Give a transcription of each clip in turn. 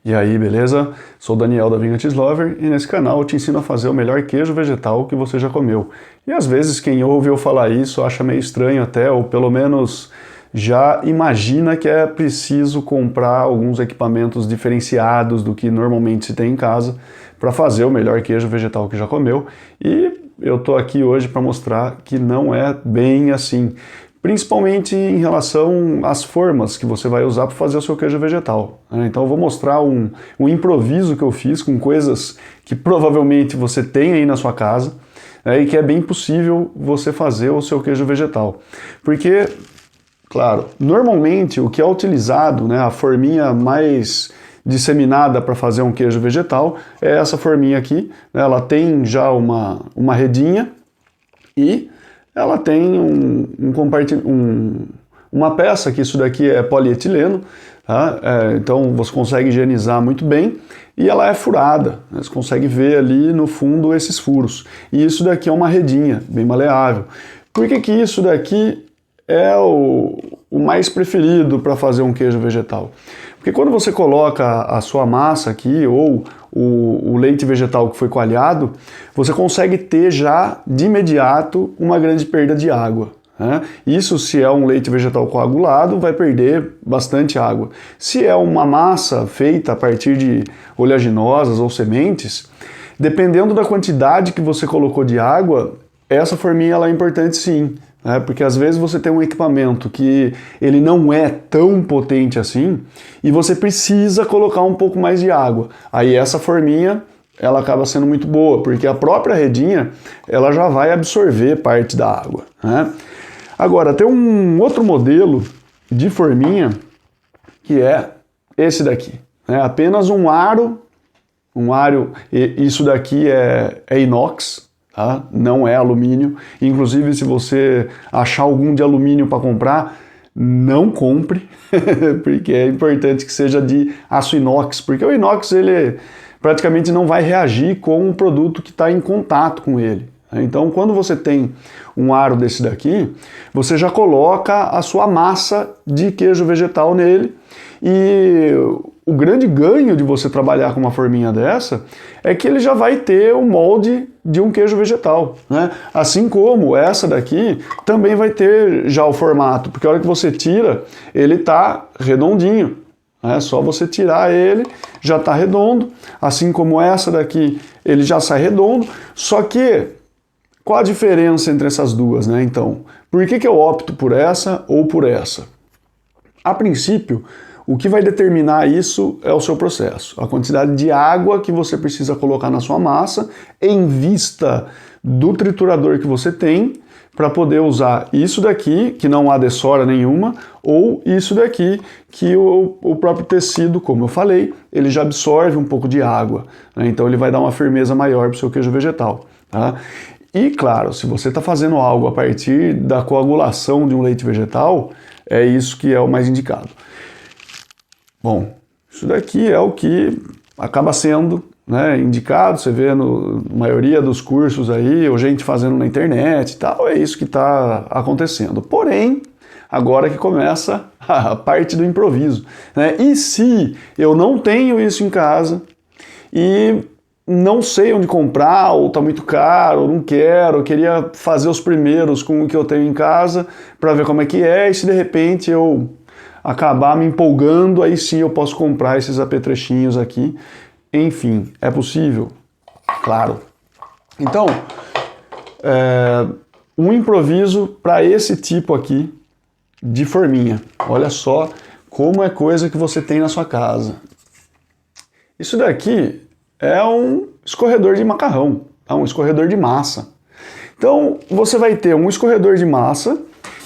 E aí, beleza? Sou o Daniel da Vinhats Lover e nesse canal eu te ensino a fazer o melhor queijo vegetal que você já comeu. E às vezes quem ouve eu falar isso acha meio estranho até, ou pelo menos já imagina que é preciso comprar alguns equipamentos diferenciados do que normalmente se tem em casa para fazer o melhor queijo vegetal que já comeu. E eu tô aqui hoje para mostrar que não é bem assim. Principalmente em relação às formas que você vai usar para fazer o seu queijo vegetal. Então eu vou mostrar um improviso que eu fiz com coisas que provavelmente você tem aí na sua casa, e que é bem possível você fazer o seu queijo vegetal. Porque, claro, normalmente o que é utilizado, a forminha mais disseminada para fazer um queijo vegetal é essa forminha aqui. Ela tem já uma redinha e ela tem uma peça, que isso daqui é polietileno, tá? Então você consegue higienizar muito bem, e ela é furada, né? Você consegue ver ali no fundo esses furos. E isso daqui é uma redinha, bem maleável. Por que isso daqui é o mais preferido para fazer um queijo vegetal? Porque quando você coloca a sua massa aqui, ou o leite vegetal que foi coalhado, você consegue ter já de imediato uma grande perda de água, né? Isso, se é um leite vegetal coagulado, vai perder bastante água. Se é uma massa feita a partir de oleaginosas ou sementes, dependendo da quantidade que você colocou de água, essa forminha ela é importante sim. Porque às vezes você tem um equipamento que ele não é tão potente assim e você precisa colocar um pouco mais de água. Aí essa forminha ela acaba sendo muito boa, porque a própria redinha ela já vai absorver parte da água, né? Agora, tem um outro modelo de forminha que é esse daqui, né? Apenas um aro, isso daqui é inox, tá? Não é alumínio. Inclusive, se você achar algum de alumínio para comprar, não compre, porque é importante que seja de aço inox, porque o inox ele praticamente não vai reagir com o produto que está em contato com ele. Então, quando você tem um aro desse daqui, você já coloca a sua massa de queijo vegetal nele, e o grande ganho de você trabalhar com uma forminha dessa é que ele já vai ter o molde de um queijo vegetal, né? Assim como essa daqui também vai ter já o formato, porque a hora que você tira, ele tá redondinho. É só você tirar ele, já tá redondo. Assim como essa daqui, ele já sai redondo. Só que, qual a diferença entre essas duas, né? Então, por que eu opto por essa ou por essa? A princípio, o que vai determinar isso é o seu processo, a quantidade de água que você precisa colocar na sua massa em vista do triturador que você tem para poder usar isso daqui, que não há dessora nenhuma, ou isso daqui, que o próprio tecido, como eu falei, ele já absorve um pouco de água, né? Então ele vai dar uma firmeza maior para o seu queijo vegetal, tá? E claro, se você está fazendo algo a partir da coagulação de um leite vegetal, é isso que é o mais indicado. Bom, isso daqui é o que acaba sendo, né, indicado, você vê na maioria dos cursos aí, ou gente fazendo na internet e tal, é isso que está acontecendo. Porém, agora que começa a parte do improviso, né? E se eu não tenho isso em casa e não sei onde comprar, ou está muito caro, ou não quero, eu queria fazer os primeiros com o que eu tenho em casa para ver como é que é, e se de repente eu acabar me empolgando, aí sim eu posso comprar esses apetrechinhos aqui. Enfim, é possível? Claro. Então, um improviso para esse tipo aqui de forminha. Olha só como é coisa que você tem na sua casa. Isso daqui é um escorredor de macarrão, tá? Um escorredor de massa. Então, você vai ter um escorredor de massa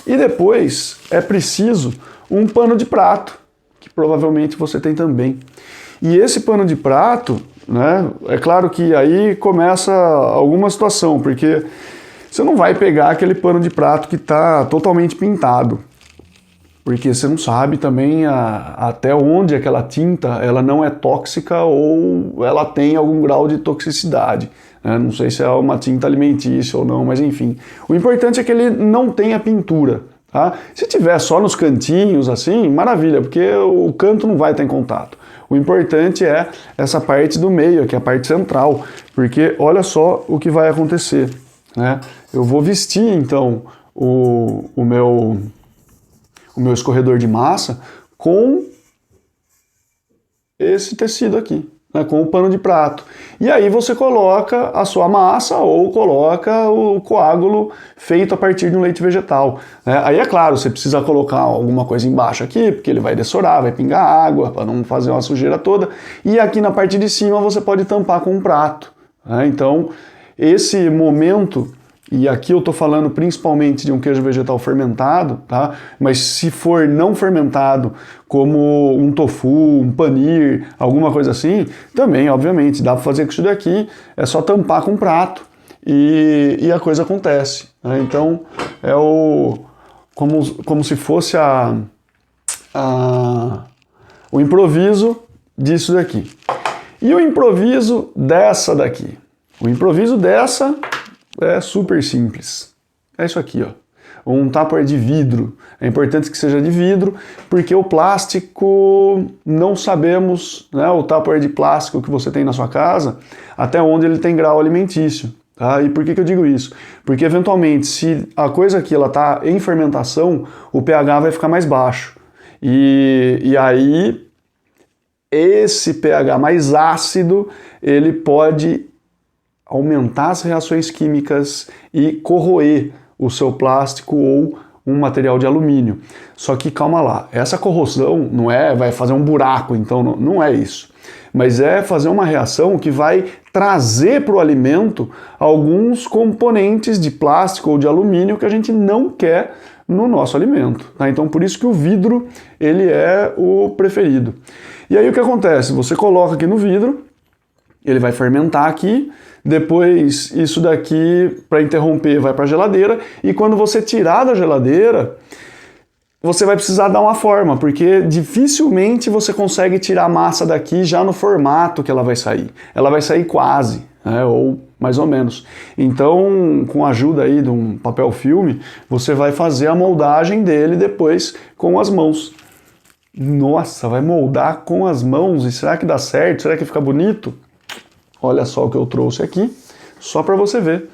e depois é preciso um pano de prato, que provavelmente você tem também. E esse pano de prato, né, é claro que aí começa alguma situação, porque você não vai pegar aquele pano de prato que está totalmente pintado, porque você não sabe também até onde aquela tinta ela não é tóxica ou ela tem algum grau de toxicidade, né? Não sei se é uma tinta alimentícia ou não, mas enfim. O importante é que ele não tenha pintura. Tá? Se tiver só nos cantinhos assim, maravilha, porque o canto não vai estar em contato. O importante é essa parte do meio, aqui a parte central, porque olha só o que vai acontecer, né? Eu vou vestir então o meu escorredor de massa com esse tecido aqui, né, com o pano de prato. E aí você coloca a sua massa ou coloca o coágulo feito a partir de um leite vegetal, né? Aí é claro, você precisa colocar alguma coisa embaixo aqui, porque ele vai dessorar, vai pingar água, para não fazer uma sujeira toda. E aqui na parte de cima você pode tampar com um prato, né? Então, esse momento... E aqui eu estou falando principalmente de um queijo vegetal fermentado, tá? Mas se for não fermentado, como um tofu, um panir, alguma coisa assim, também, obviamente, dá para fazer com isso daqui, é só tampar com um prato e a coisa acontece, né? Então, é como se fosse o improviso disso daqui. E o improviso dessa daqui? O improviso dessa... é super simples. É isso aqui, ó. Um tupper de vidro. É importante que seja de vidro, porque o plástico, não sabemos, né, o tupper de plástico que você tem na sua casa, até onde ele tem grau alimentício. Tá? E por que eu digo isso? Porque eventualmente, se a coisa aqui está em fermentação, o pH vai ficar mais baixo. E aí, esse pH mais ácido, ele pode aumentar as reações químicas e corroer o seu plástico ou um material de alumínio. Só que calma lá, essa corrosão não vai fazer um buraco, então não é isso. Mas é fazer uma reação que vai trazer para o alimento alguns componentes de plástico ou de alumínio que a gente não quer no nosso alimento. Tá? Então por isso que o vidro ele é o preferido. E aí o que acontece? Você coloca aqui no vidro, ele vai fermentar aqui, depois isso daqui, para interromper, vai para a geladeira, e quando você tirar da geladeira, você vai precisar dar uma forma, porque dificilmente você consegue tirar a massa daqui já no formato que ela vai sair. Ela vai sair quase, né, ou mais ou menos. Então, com a ajuda aí de um papel filme, você vai fazer a moldagem dele depois com as mãos. Nossa, vai moldar com as mãos, e será que dá certo? Será que fica bonito? Olha só o que eu trouxe aqui, só para você ver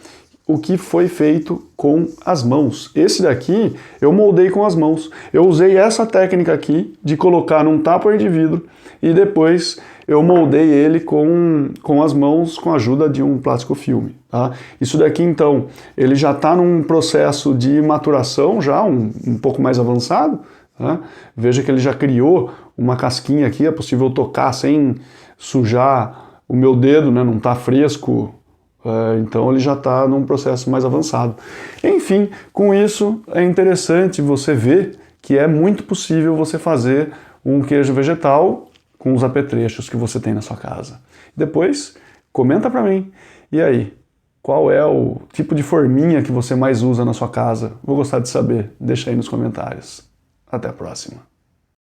o que foi feito com as mãos. Esse daqui eu moldei com as mãos. Eu usei essa técnica aqui de colocar num tupper de vidro e depois eu moldei ele com as mãos com a ajuda de um plástico filme. Tá? Isso daqui então, ele já está num processo de maturação já um pouco mais avançado. Tá? Veja que ele já criou uma casquinha aqui, é possível tocar sem sujar o meu dedo, né, não está fresco, então ele já está num processo mais avançado. Enfim, com isso é interessante você ver que é muito possível você fazer um queijo vegetal com os apetrechos que você tem na sua casa. Depois, comenta para mim. E aí, qual é o tipo de forminha que você mais usa na sua casa? Vou gostar de saber. Deixa aí nos comentários. Até a próxima.